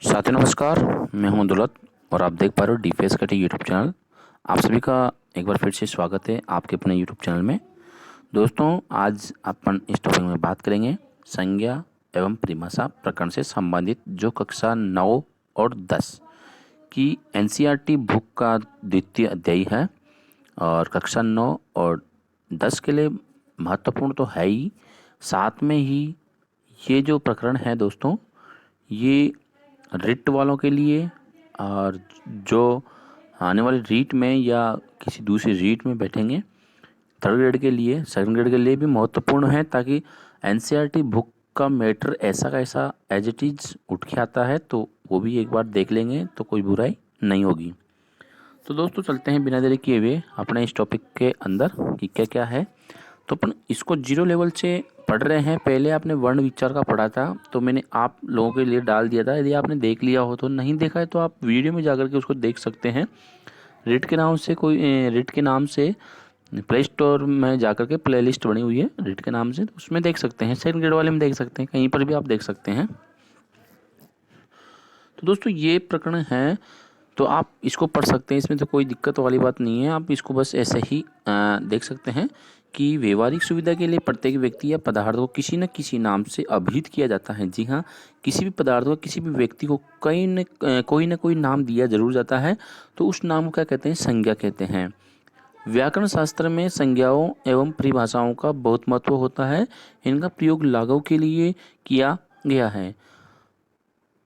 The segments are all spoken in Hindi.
साथियों नमस्कार। मैं हूं दौलत और आप देख पा रहे हो डीफेस का यूट्यूब चैनल। आप सभी का एक बार फिर से स्वागत है आपके अपने यूट्यूब चैनल में। दोस्तों, आज अपन इस टॉपिक में बात करेंगे संज्ञा एवं परिभाषा प्रकरण से संबंधित जो कक्षा 9 और 10 की एनसीईआरटी बुक का द्वितीय अध्याय है। और कक्षा 9 और 10 के लिए महत्वपूर्ण तो है ही, साथ में ही ये जो प्रकरण है दोस्तों, ये रिट वालों के लिए और जो आने वाले रीट में या किसी दूसरी रीट में बैठेंगे थर्ड ग्रेड के लिए, सेकंड ग्रेड के लिए भी महत्वपूर्ण है, ताकि एनसीईआरटी बुक का मैटर ऐसा का ऐसा एज इट इज उठ के आता है, तो वो भी एक बार देख लेंगे तो कोई बुराई नहीं होगी। तो दोस्तों, चलते हैं बिना देरी किए हुए अपने इस टॉपिक के अंदर कि क्या क्या है। तो अपन इसको जीरो लेवल से पढ़ रहे हैं। पहले आपने वर्ण विचार का पढ़ा था, तो मैंने आप लोगों के लिए डाल दिया था। यदि आपने देख लिया हो तो, नहीं देखा है तो आप वीडियो में जाकर के उसको देख सकते हैं। रिट के नाम से रिट के नाम से प्ले स्टोर में जाकर के प्ले लिस्ट बनी हुई है रिट के नाम से, तो उसमें देख सकते हैं। सेकंड ग्रेड वाले में देख सकते हैं, कहीं पर भी आप देख सकते हैं। तो दोस्तों, ये प्रकरण है तो आप इसको पढ़ सकते हैं, इसमें तो कोई दिक्कत वाली बात नहीं है। आप इसको बस ऐसे ही देख सकते हैं कि व्यवहारिक सुविधा के लिए प्रत्येक व्यक्ति या पदार्थ को किसी न किसी नाम से अभिहित किया जाता है। जी हाँ, किसी भी पदार्थ को, किसी भी व्यक्ति को कोई न कोई नाम दिया जरूर जाता है, तो उस नाम को क्या कहते हैं? संज्ञा कहते हैं। व्याकरण शास्त्र में संज्ञाओं एवं परिभाषाओं का बहुत महत्व होता है। इनका प्रयोग लागू के लिए किया गया है।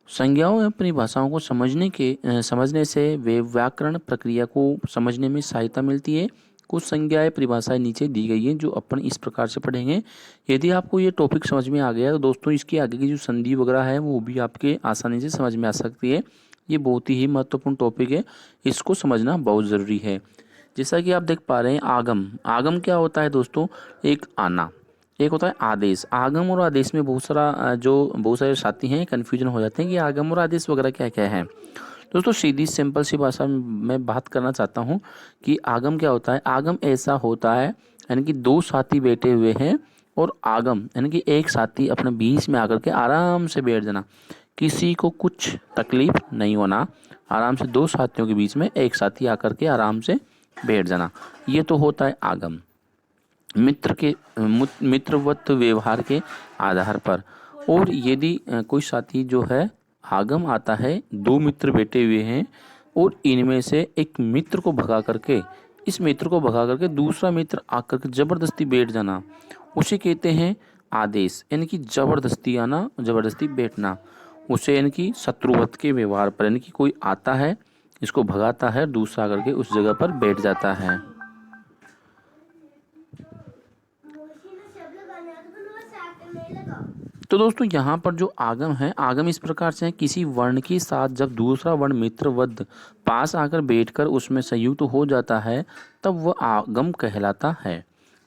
संज्ञाओं एवं परिभाषाओं को समझने से वे व्याकरण प्रक्रिया को समझने में सहायता मिलती है। कुछ संज्ञाएं परिभाषाएं नीचे दी गई हैं, जो अपन इस प्रकार से पढ़ेंगे। यदि आपको ये टॉपिक समझ में आ गया तो दोस्तों, इसके आगे की जो संधि वगैरह है वो भी आपके आसानी से समझ में आ सकती है। ये बहुत ही महत्वपूर्ण टॉपिक है, इसको समझना बहुत ज़रूरी है। जैसा कि आप देख पा रहे हैं, आगम आगम क्या होता है दोस्तों? एक आना, एक होता है आदेश। आगम और आदेश में बहुत सारे साथी हैं, कन्फ्यूजन हो जाते हैं कि आगम और आदेश वगैरह क्या क्या है। दोस्तों, सीधी सिंपल सी भाषा में मैं बात करना चाहता हूँ कि आगम क्या होता है। आगम ऐसा होता है यानी कि दो साथी बैठे हुए हैं, और आगम यानी कि एक साथी अपने बीच में आकर के आराम से बैठ जाना, किसी को कुछ तकलीफ नहीं होना। आराम से दो साथियों के बीच में एक साथी आकर के आराम से बैठ जाना, ये तो होता है आगम। मित्रवत व्यवहार के आधार पर। और यदि कोई साथी जो है आगम आता है, दो मित्र बैठे हुए हैं और इनमें से एक मित्र को भगा करके, इस मित्र को भगा करके दूसरा मित्र आकर के जबरदस्ती बैठ जाना, उसे कहते हैं आदेश। यानी कि जबरदस्ती आना, जबरदस्ती बैठना, उसे यानी कि शत्रुवत के व्यवहार पर, यानी कि कोई आता है, इसको भगाता है, दूसरा आकर के उस जगह पर बैठ जाता है। तो दोस्तों, यहाँ पर जो आगम है, आगम इस प्रकार से है, किसी वर्ण के साथ जब दूसरा वर्ण मित्रवद पास आकर बैठकर उसमें संयुक्त हो जाता है, तब वह आगम कहलाता है।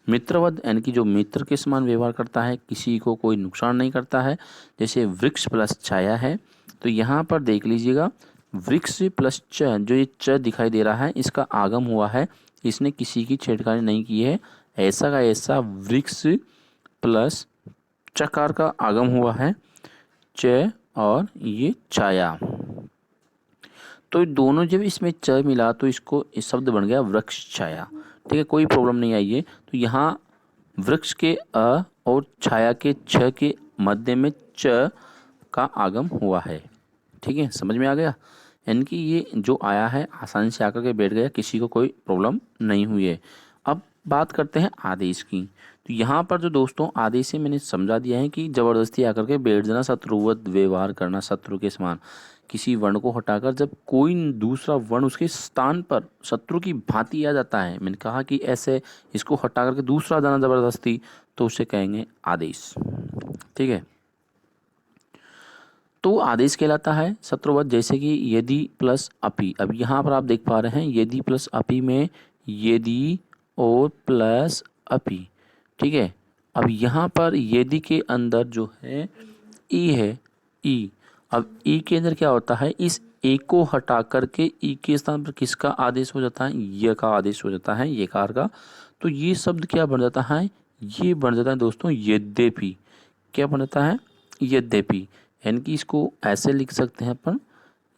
मित्रवद यानी कि जो मित्र के समान व्यवहार करता है, किसी को कोई नुकसान नहीं करता है। जैसे वृक्ष प्लस छाया है, तो यहाँ पर देख लीजिएगा, वृक्ष प्लस च, जो ये च दिखाई दे रहा है, इसका आगम हुआ है, इसने किसी की छेड़खानी नहीं की है। ऐसा का ऐसा वृक्ष प्लस चकार का आगम हुआ है, च और ये छाया। तो दोनों जब इसमें च मिला तो इसको इस शब्द बन गया वृक्ष छाया। ठीक है, कोई प्रॉब्लम नहीं आई है। तो यहाँ वृक्ष के अ और छाया के छ के मध्य में च का आगम हुआ है। ठीक है, समझ में आ गया। यानी कि ये जो आया है आसानी से आकर के बैठ गया, किसी को कोई प्रॉब्लम नहीं हुई है। अब बात करते हैं आदेश की। तो यहाँ पर जो दोस्तों आदेश से मैंने समझा दिया है कि ज़बरदस्ती आकर के बैठ जाना, शत्रुवत व्यवहार करना, शत्रु के समान। किसी वर्ण को हटाकर जब कोई दूसरा वर्ण उसके स्थान पर शत्रु की भांति आ जाता है, मैंने कहा कि ऐसे इसको हटा करके दूसरा जाना ज़बरदस्ती, तो उसे कहेंगे आदेश। ठीक है, तो आदेश कहलाता है शत्रुवत। जैसे कि यदि प्लस अपि, अब यहाँ पर आप देख पा रहे हैं यदि प्लस अपि में यदि और प्लस अपि। ठीक है, अब यहाँ पर यदि के अंदर जो है ई है, ई। अब ई के अंदर क्या होता है, इस ए को हटा करके ई के स्थान पर किसका आदेश हो जाता है? य का आदेश हो जाता है, यकार का। तो ये शब्द क्या बन जाता है? ये बन जाता है दोस्तों यद्यपि। क्या बन जाता है? यद्यपि। यानी कि इसको ऐसे लिख सकते हैं अपन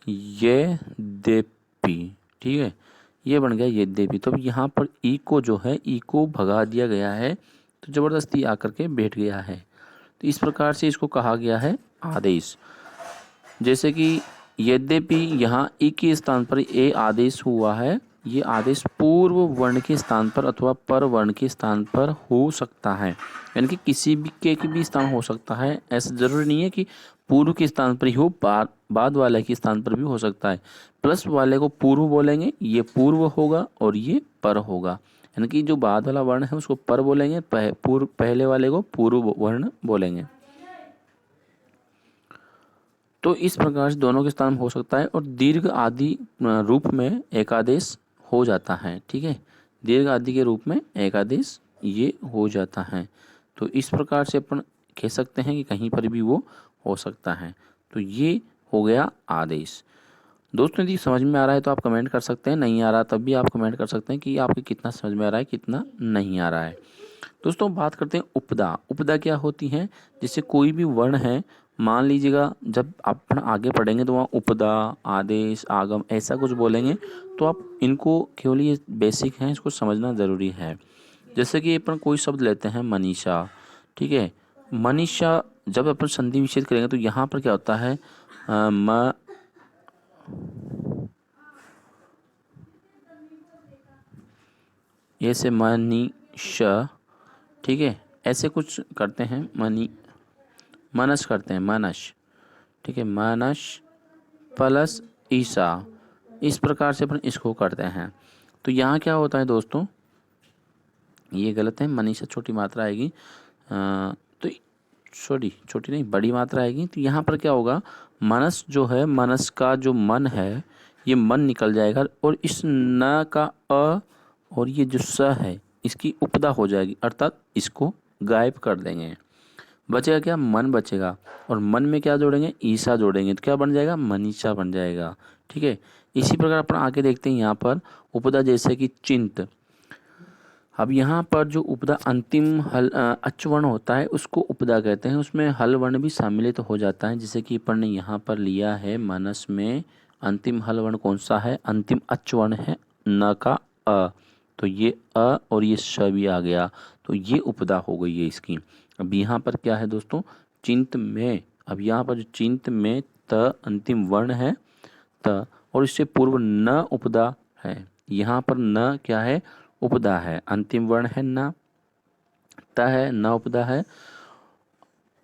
यद्यपि, ठीक है, ये बन गया यद्यपि। तो अब यहाँ पर ई को जो है ई को भगा दिया गया है, तो ज़बरदस्ती आकर के बैठ गया है। तो इस प्रकार से इसको कहा गया है आदेश। जैसे कि यद्यपि यहाँ ई के स्थान पर ए आदेश हुआ है, ये आदेश पूर्व वर्ण के स्थान पर अथवा पर वर्ण के स्थान पर हो सकता है, यानी कि किसी भी के भी स्थान हो सकता है। ऐसा जरूरी नहीं है कि पूर्व के स्थान पर ही हो, बाद वाले के स्थान पर भी हो सकता है। प्लस वाले को पूर्व बोलेंगे, ये पूर्व होगा, और ये पर होगा, यानी कि जो बाद वाला वर्ण है उसको पर बोलेंगे, पहले वाले को पूर्व वर्ण बोलेंगे। तो इस प्रकार से दोनों के स्थान में हो सकता है, और दीर्घ आदि रूप में एकादेश हो जाता है, ठीक है, दीर्घ आदि के रूप में एकादेश ये हो जाता है। तो इस प्रकार से अपन कह सकते हैं कि कहीं पर भी वो हो सकता है। तो ये हो गया आदेश। दोस्तों यदि समझ में आ रहा है तो आप कमेंट कर सकते हैं, नहीं आ रहा तब भी आप कमेंट कर सकते हैं कि आपको कितना समझ में आ रहा है, कितना नहीं आ रहा है। दोस्तों बात करते हैं उपदा। उपदा क्या होती है? जैसे कोई भी वर्ण है, मान लीजिएगा जब अपन आगे पढ़ेंगे तो वहाँ उपदा, आदेश, आगम ऐसा कुछ बोलेंगे, तो आप इनको केवल ये बेसिक हैं, इसको समझना ज़रूरी है। जैसे कि अपन कोई शब्द लेते हैं मनीषा, ठीक है, मनीषा जब अपन संधि विच्छेद करेंगे तो यहाँ पर क्या होता है, म ये से मनीषा, ठीक है, ऐसे कुछ करते हैं, मनस करते हैं, मनस, ठीक है, मनस प्लस ईसा, इस प्रकार से अपन इसको करते हैं। तो यहाँ क्या होता है दोस्तों, ये गलत है, मनीषा छोटी मात्रा आएगी, तो सॉरी छोटी नहीं बड़ी मात्रा आएगी। तो यहाँ पर क्या होगा, मनस जो है, मनस का जो मन है, ये मन निकल जाएगा, और इस न का अ और ये जो स है इसकी उपदा हो जाएगी, अर्थात इसको गायब कर देंगे। बचेगा क्या, मन बचेगा, और मन में क्या जोड़ेंगे, ईसा जोड़ेंगे, तो क्या बन जाएगा, मनीषा बन जाएगा, ठीक है। इसी प्रकार अपन आगे देखते हैं यहाँ पर उपदा, जैसे कि चिंत। अब यहाँ पर जो उपदा अंतिम हल अच वर्ण होता है उसको उपदा कहते हैं, उसमें हल वर्ण भी सम्मिलित हो जाता है। जैसे कि अपन ने यहाँ पर लिया है मनस में अंतिम हल वर्ण कौन सा है, अंतिम अच वर्ण है न का अ, तो ये अ और ये श भी आ गया, तो ये उपदा हो गई है इसकी। अब यहाँ पर क्या है दोस्तों, चिंत में, अब यहाँ पर जो चिंत में त अंतिम वर्ण है त, और इससे पूर्व न उपदा है, यहाँ पर न क्या है, उपदा है, अंतिम वर्ण है न, त है, न उपदा है,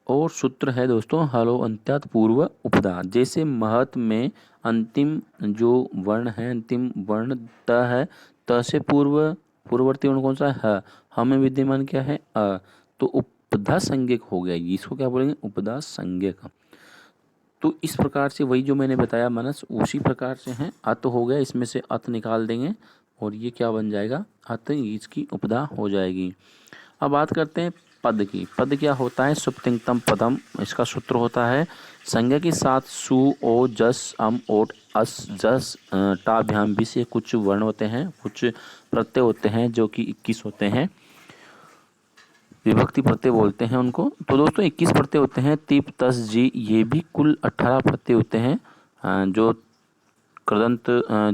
और सूत्र है दोस्तों हलो अंत्यात पूर्व उपदा। जैसे महत में अंतिम जो वर्ण है, अंतिम वर्ण त है, त से पूर्ववर्ती वर्ण कौन सा है, ह, हमें विद्यमान क्या है अ, तो उपधा संज्ञक हो गया, इसको क्या बोलेंगे, उपधा संज्ञक। तो इस प्रकार से वही जो मैंने बताया मनस, उसी प्रकार से है, अत हो गया, इसमें से अत निकाल देंगे और ये क्या बन जाएगा, अत, इसकी उपदा हो जाएगी। अब बात करते हैं पद की। पद क्या होता है, सुप्तिंगतम पदम, इसका सूत्र होता है संज्ञा के साथ सु ओ जस अम ओट अस जस टाभ्याम भी से कुछ वर्ण होते हैं, कुछ प्रत्यय होते हैं जो कि 21 होते हैं, विभक्ति प्रत्यय बोलते हैं उनको। तो दोस्तों 21 प्रत्यय होते हैं, तिप तस जी, ये भी कुल 18 प्रत्यय होते हैं। जो कृदंत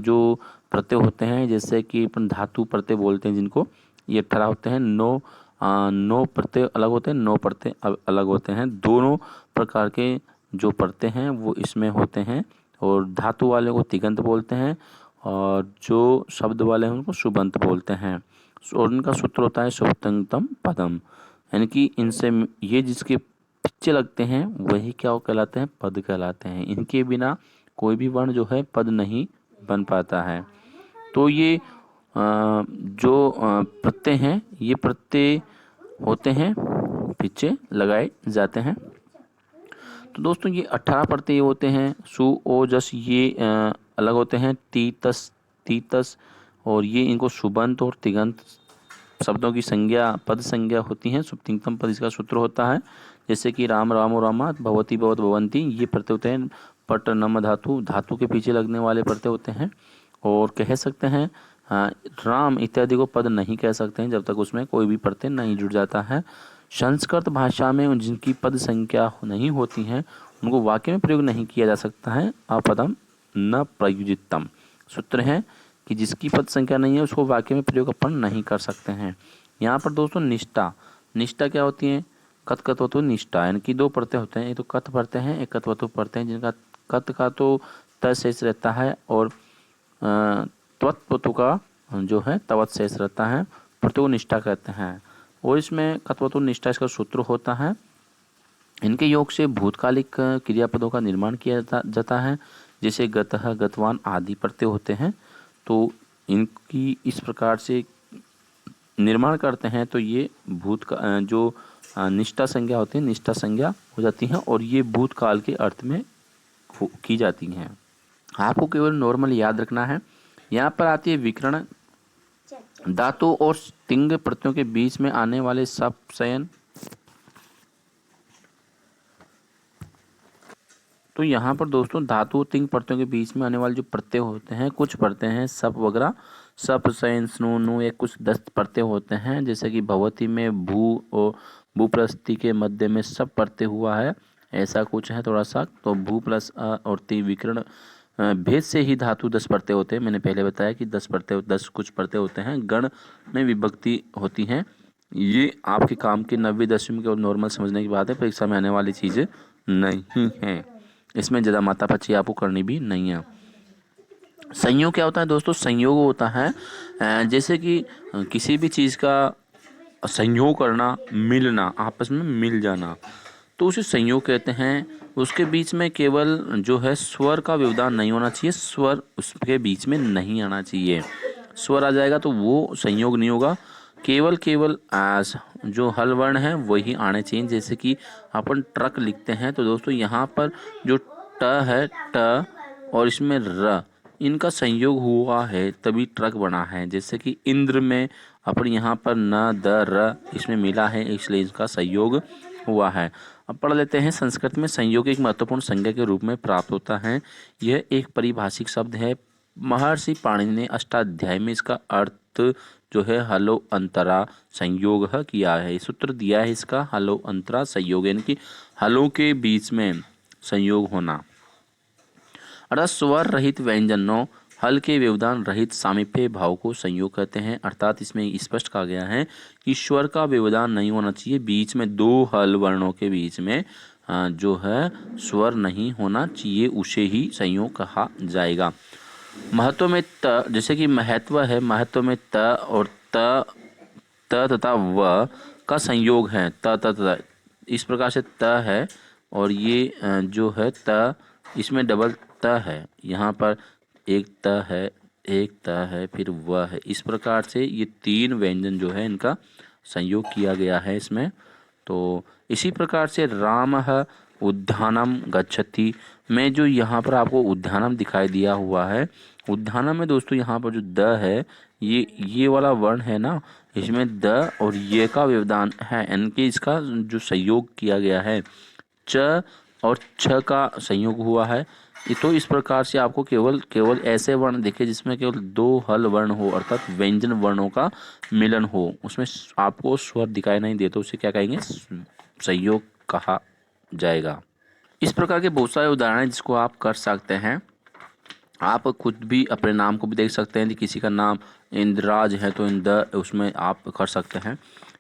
जो प्रत्यय होते हैं, जैसे कि अपन धातु प्रत्यय बोलते हैं जिनको, ये 18 होते हैं। 9 प्रत्यय अलग होते हैं, 9 प्रत्यय अलग होते हैं, दोनों प्रकार के जो प्रत्यय हैं वो इसमें होते हैं। और धातु वाले को तिगंत बोलते हैं, और जो शब्द वाले हैं उनको सुबंत बोलते हैं, और उनका सूत्र होता है सुप्तंगतम पदम, यानी कि इनसे ये जिसके पीछे लगते हैं वही क्या कहलाते हैं, पद कहलाते हैं। इनके बिना कोई भी वर्ण जो है पद नहीं बन पाता है। तो ये जो प्रत्यय हैं, ये प्रत्यय होते हैं पीछे लगाए जाते हैं। तो दोस्तों ये 18 प्रत्यय होते हैं, सु ओ जस ये अलग होते हैं, तीतस, और ये इनको सुबंत और तिगंत शब्दों की संज्ञा पद संज्ञा होती हैं। सुप्तिंगतम पद इसका सूत्र होता है, जैसे कि राम रामो रामा, भवती भवत भवंती, ये प्रत्यय होते हैं। पट नम धातु, धातु के पीछे लगने वाले प्रत्यय होते हैं। और कह सकते हैं राम इत्यादि को पद नहीं कह सकते हैं जब तक उसमें कोई भी प्रत्यय नहीं जुड़ जाता है। संस्कृत भाषा में जिनकी पद संख्या नहीं होती हैं उनको वाक्य में प्रयोग नहीं किया जा सकता है। अपदम न प्रयुजितम सूत्र है कि जिसकी पद संख्या नहीं है उसको वाक्य में प्रयोग अपन नहीं कर सकते हैं। यहाँ पर दोस्तों निष्ठा, निष्ठा क्या होती है? कत कतवतु निष्ठा, यानी कि दो पढ़ते होते हैं, एक तो कत पढ़ते हैं, एक कतवतु पढ़ते हैं, जिनका कत का तो त शेष रहता है और त्वत्वतु का जो है तवत शेष रहता है, प्रत्यु निष्ठा कहते हैं। और इसमें कतवतु निष्ठा इसका सूत्र होता है। इनके योग से भूतकालिक क्रियापदों का निर्माण किया जाता है, जैसे गतः गतवान आदि प्रत्यय होते हैं। तो इनकी इस प्रकार से निर्माण करते हैं तो ये भूत का जो निष्ठा संज्ञा होती है, निष्ठा संज्ञा हो जाती हैं और ये भूतकाल के अर्थ में की जाती हैं। आपको केवल नॉर्मल याद रखना है। यहाँ पर आती है विकर्ण, धातु और तिंग प्रत्ययों के बीच में आने वाले सपशयन। तो यहाँ पर दोस्तों धातु तिंग प्रत्ययों के बीच में आने वाले जो प्रत्यय होते हैं, कुछ प्रत्यय हैं सप वगैरह, सप शयन स्नु नु, एक कुछ 10 प्रत्यय होते हैं, जैसे कि भवती में भू और भूप्रस्थि के मध्य में सप प्रत्यय हुआ है, ऐसा कुछ है थोड़ा सा। तो भू प्लस अ और ति विकर्ण भेद से ही धातु 10 प्रत्यय होते हैं। मैंने पहले बताया कि 10 प्रत्यय 10 कुछ प्रत्यय होते हैं, गण में विभक्ति होती हैं। ये आपके काम की 90 10वीं के और नॉर्मल समझने की बात है, परीक्षा में आने वाली चीज़ें नहीं हैं। इसमें ज़्यादा माथापच्ची आपको करनी भी नहीं है। संयोग क्या होता है दोस्तों? संयोग होता है जैसे कि किसी भी चीज़ का संयोग करना, मिलना, आपस में मिल जाना, तो उसे संयोग कहते हैं। उसके बीच में केवल जो है स्वर का व्यवधान नहीं होना चाहिए, स्वर उसके बीच में नहीं आना चाहिए। स्वर आ जाएगा तो वो संयोग नहीं होगा। केवल जो हल वर्ण है वही आने चाहिए। जैसे कि अपन ट्रक लिखते हैं तो दोस्तों यहाँ पर जो ट है, ट और इसमें र, इनका संयोग हुआ है तभी ट्रक बना है। जैसे कि इंद्र में अपन यहाँ पर न द र इसमें मिला है, इसलिए इसका संयोग हुआ है। अब पढ़ लेते हैं। संस्कृत में संयोग एक महत्वपूर्ण संज्ञा के रूप में प्राप्त होता है। यह एक पारिभाषिक शब्द है। महर्षि पाणिनि ने अष्टाध्यायी में इसका अर्थ जो है हलो अंतरा संयोग किया है। सूत्र दिया है इसका, हलो अंतरा संयोग, यानी कि हलों के बीच में संयोग होना। अर्थात स्वर रहित व्यंजनों, हल के व्यवधान रहित सामीप्य भाव को संयोग कहते हैं। अर्थात इसमें स्पष्ट कहा गया है कि स्वर का व्यवधान नहीं होना चाहिए, बीच में दो हल वर्णों के बीच में जो है स्वर नहीं होना चाहिए, उसे ही संयोग कहा जाएगा। महत्व में त, जैसे कि महत्व है, महत्व में त और त तथा व का संयोग है, त इस प्रकार से त है और ये जो है त, इसमें डबल त है, यहाँ पर एक त है, एक त है, फिर व है। इस प्रकार से ये 3 व्यंजन जो है इनका संयोग किया गया है इसमें। तो इसी प्रकार से रामः उद्यानम गच्छति में जो यहाँ पर आपको उद्यानम दिखाई दिया हुआ है, उद्यानम में दोस्तों यहाँ पर जो द है, ये वाला वर्ण है ना, इसमें द और ये का व्यवधान है, इनके इसका जो संयोग किया गया है, च और छ का संयोग हुआ है। तो इस प्रकार से आपको केवल ऐसे वर्ण दिखे जिसमें केवल 2 हल वर्ण हो, अर्थात व्यंजन वर्णों का मिलन हो, उसमें आपको स्वर दिखाई नहीं दे, तो उसे क्या कहेंगे? संयोग कहा जाएगा। इस प्रकार के बहुत सारे उदाहरण हैं जिसको आप कर सकते हैं। आप खुद भी अपने नाम को भी देख सकते हैं कि किसी का नाम इंद्रराज है तो इंद्र, उसमें आप कर सकते हैं।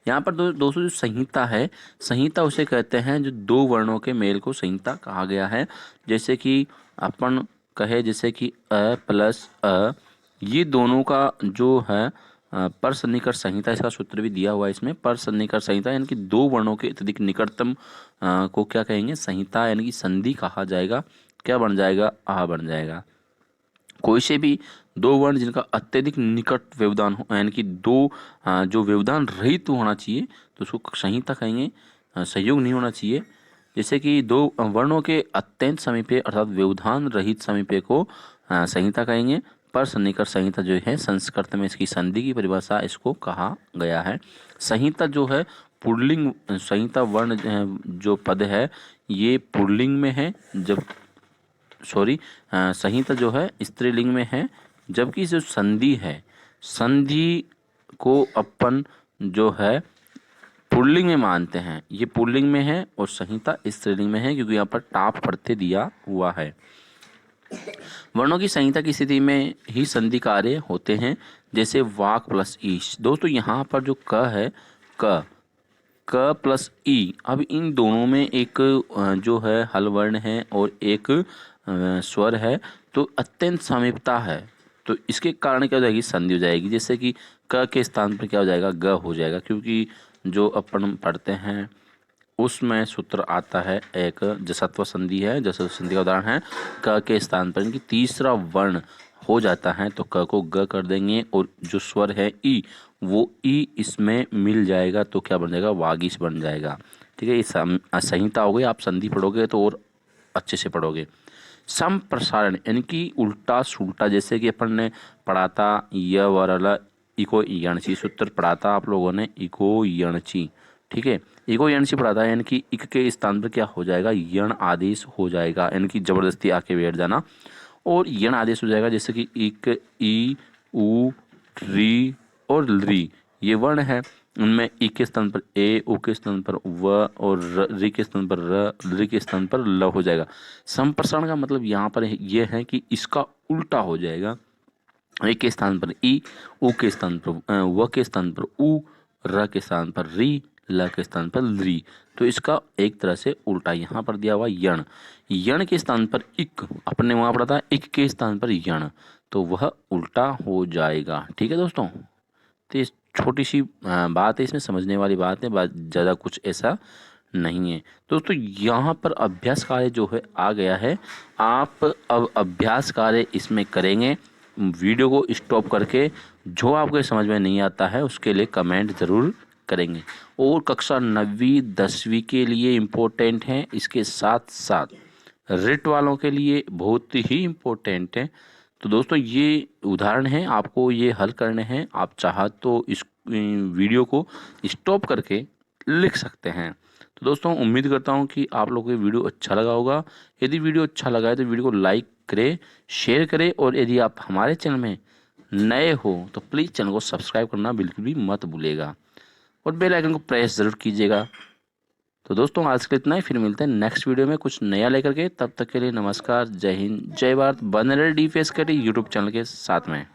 यहाँ पर दोस्तों जो संहिता है, संहिता उसे कहते हैं जो 2 वर्णों के मेल को संहिता कहा गया है। जैसे कि अपन कहे, जैसे कि अ प्लस अ, ये दोनों का जो है पर सन्निकट संहिता, इसका सूत्र भी दिया हुआ है इसमें। पर सन्निकट संहिता यानी कि 2 वर्णों के अत्यधिक निकटतम को क्या कहेंगे? संहिता, यानी कि संधि कहा जाएगा। क्या बन जाएगा? आ बन जाएगा। कोई से भी 2 वर्ण जिनका अत्यधिक निकट व्यवधान हो, यानी कि 2 जो व्यवधान रहित होना चाहिए, तो उसको संहिता कहेंगे, संयोग नहीं होना चाहिए। जैसे कि 2 वर्णों के अत्यंत समीपे अर्थात व्यवधान रहित समीपे को संहिता कहेंगे। पर सन्निकट संहिता जो है संस्कृत में इसकी संधि की परिभाषा इसको कहा गया है। संहिता जो है पुल्लिंग, संहिता वर्ण जो पद है ये पुल्लिंग में है, जब संहिता जो है स्त्रीलिंग में है, जबकि जो संधि है, संधि को अपन जो है पुल्लिंग में मानते हैं। ये पुल्लिंग में है और संहिता स्त्रीलिंग में है, क्योंकि यहाँ पर टाप प्रत्यय दिया हुआ है। वर्णों की संहिता की स्थिति में ही संधि कार्य होते हैं, जैसे वाक प्लस ईश। दोस्तों यहाँ पर जो क है, क प्लस ई, अब इन दोनों में एक जो है हल वर्ण है और एक स्वर है, तो अत्यंत समीपता है। तो इसके कारण क्या हो जाएगी, संधि हो जाएगी। जैसे कि क के स्थान पर क्या हो जाएगा, ग हो जाएगा, क्योंकि जो अपन पढ़ते हैं उसमें सूत्र आता है एक जसत्व संधि है। जसत्व संधि का उदाहरण है क के स्थान पर इनकी तीसरा वर्ण हो जाता है तो क को ग कर देंगे, और जो स्वर है ई, वो ई इसमें मिल जाएगा तो क्या बन जाएगा, वागीश बन जाएगा। ठीक है, ये संहिता हो गई। आप संधि पढ़ोगे तो और अच्छे से पढ़ोगे। संप्रसारण यानी कि उल्टा सुल्टा, जैसे कि अपन ने पढ़ा था य वरल इको यणची, सूत्र पढ़ा था आप लोगों ने इको यणची। ठीक है, इको यणची पढ़ा था, यानी कि इक के स्थान पर क्या हो जाएगा, यण आदेश हो जाएगा, यानी कि जबरदस्ती आके बैठ जाना और यण आदेश हो जाएगा। जैसे कि इक, ई, उ, री और री, ये वर्ण है। उनमें ई के स्थान पर ए, उ के स्थान पर व और री के स्थान पर र, री के स्थान पर ल हो जाएगा। संप्रसारण का मतलब यहाँ पर यह है कि इसका उल्टा हो जाएगा। ए के स्थान पर ई, उ के स्थान पर व के स्थान पर उ, र के स्थान पर री, ल के स्थान पर री। तो इसका एक तरह से उल्टा यहाँ पर दिया हुआ यण। यण के स्थान पर इक, अपने वहाँ पढ़ा था इक के स्थान पर यण, तो वह उल्टा हो जाएगा। ठीक है दोस्तों, तो ये छोटी सी बात है, इसमें समझने वाली बात है, बात ज़्यादा कुछ ऐसा नहीं है। दोस्तों यहाँ पर अभ्यास कार्य जो है आ गया है। आप अब अभ्यास कार्य इसमें करेंगे। वीडियो को स्टॉप करके जो आपको समझ में नहीं आता है उसके लिए कमेंट ज़रूर करेंगे। और कक्षा 9वीं 10वीं के लिए इम्पोर्टेंट है, इसके साथ साथ रिट वालों के लिए बहुत ही इम्पोर्टेंट है। तो दोस्तों ये उदाहरण है, आपको ये हल करने हैं। आप चाह तो इस वीडियो को स्टॉप करके लिख सकते हैं। तो दोस्तों उम्मीद करता हूँ कि आप लोगों को वीडियो अच्छा लगा होगा। यदि वीडियो अच्छा लगा है तो वीडियो को लाइक करें, शेयर करें, और यदि आप हमारे चैनल में नए हो तो प्लीज़ चैनल को सब्सक्राइब करना बिल्कुल भी मत भूलिएगा और बेल आइकन को प्रेस ज़रूर कीजिएगा। तो दोस्तों आज के लिए इतना ही, फिर मिलते हैं नेक्स्ट वीडियो में कुछ नया लेकर के। तब तक के लिए नमस्कार, जय हिंद, जय भारत। बने रहे DPS यूट्यूब चैनल के साथ में।